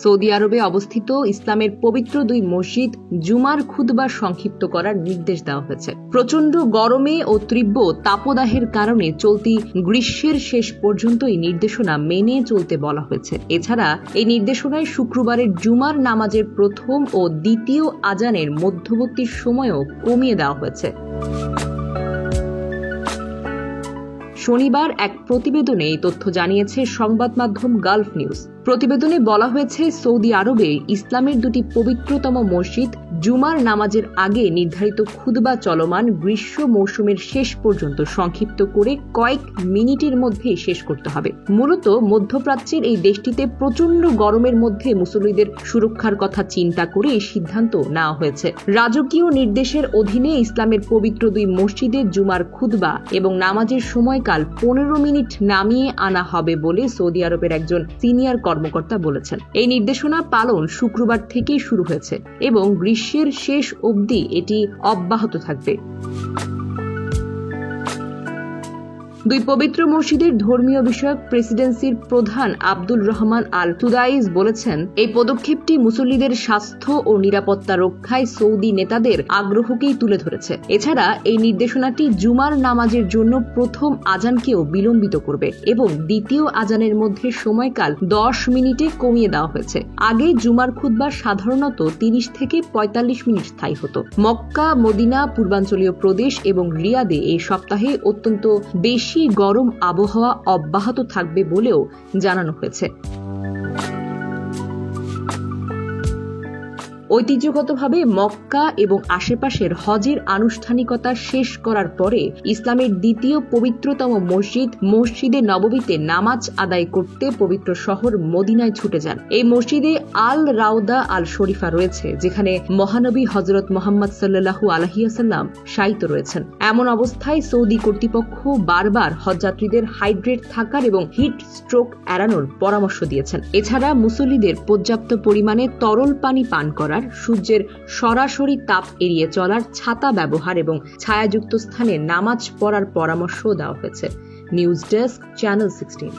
Saudi আরবে অবস্থিত ইসলামের পবিত্র 2 মসজিদ জুমার খুতবা সংক্ষিপ্ত করার নির্দেশ দেওয়া হয়েছে। প্রচণ্ড গরমে ও তীব্র তাপদাহের কারণে চলতি গ্রীষ্মের শেষ পর্যন্ত এই নির্দেশনা মেনে চলতে বলা হয়েছে। এছাড়া এই নির্দেশনায় শুক্রবারের জুমার নামাজের প্রথম ও দ্বিতীয় আজানের মধ্যবর্তী সময়ও কমিয়ে দেওয়া হয়েছে। শনিবার এক প্রতিবেদনে এই তথ্য জানিয়েছে সংবাদ মাধ্যম গালফ নিউজ। প্রতিবেদনে বলা হয়েছে, সৌদি আরবে ইসলামের 2টি পবিত্রতম মসজিদ জুমার নামাজের আগে নির্ধারিত খুতবা চলমান গ্রীষ্ম মৌসুমের শেষ পর্যন্ত সংক্ষিপ্ত করে কয়েক মিনিটের মধ্যেই শেষ করতে হবে। মূলত মধ্যপ্রাচ্যের এই দেশটিতে প্রচণ্ড গরমের মধ্যে মুসল্লিদের সুরক্ষার কথা চিন্তা করে এই সিদ্ধান্ত নেওয়া হয়েছে। রাজকীয় নির্দেশের অধীনে ইসলামের পবিত্র 2 মসজিদে জুমার খুতবা এবং নামাজের সময়কাল 15 মিনিট নামিয়ে আনা হবে বলে সৌদি আরবের একজন সিনিয়র কর্মকর্তা বলেছেন। এই নির্দেশনা পালন শুক্রবার থেকেই শুরু হয়েছে এবং গ্রীষ্মের শেষ অবধি এটি অব্যাহত থাকবে। 2 পবিত্র মসজিদের ধর্মীয় বিষয়ক প্রেসিডেন্সির প্রধান আব্দুল রহমান আল তুদাইজ বলেছেন, এই পদক্ষেপটি মুসল্লিদের স্বাস্থ্য ও নিরাপত্তা রক্ষায় সৌদি নেতাদের আগ্রহকেই তুলে ধরেছে। এছাড়া এই নির্দেশনাটি জুমার নামাজের জন্য প্রথম আজানকেও বিলম্বিত করবে এবং দ্বিতীয় আজানের মধ্যে সময়কাল 10 মিনিটে কমিয়ে দেওয়া হয়েছে। আগে জুমার খুতবা সাধারণত 30 থেকে 45 মিনিট স্থায়ী হতো। মক্কা, মদিনা, পূর্বাঞ্চলীয় প্রদেশ এবং রিয়াদে এই সপ্তাহে অত্যন্ত বেশি গরম আবহাওয়া অব্যাহত থাকবে বলেও জানানো হয়েছে। ঐতিহ্যগতভাবে মক্কা এবং আশেপাশের হজের আনুষ্ঠানিকতা শেষ করার পরে ইসলামের 2য় পবিত্রতম মসজিদ মসজিদে নববীতে নামাজ আদায় করতে পবিত্র শহর মদিনায় ছুটে যান। এই মসজিদে আল রাউদা আল শরীফা রয়েছে, যেখানে মহানবী হযরত মুহাম্মদ সাল্লাল্লাহু আলাইহি ওয়াসাল্লাম শায়িত রয়েছেন। এমন অবস্থায় সৌদি কর্তৃপক্ষ বারবার হজযাত্রীদের হাইড্রেট থাকার এবং হিট স্ট্রোক এড়ানোর পরামর্শ দিয়েছেন। এছাড়া মুসল্লিদের পর্যাপ্ত পরিমাণে তরল পানি পান করার, সূর্যের সরাসরি তাপ এড়িয়ে চলার, ছাতা ব্যবহার এবং ছায়াযুক্ত স্থানে নামাজ পড়ার পরামর্শ দেওয়া হয়েছে। News desk, channel 16।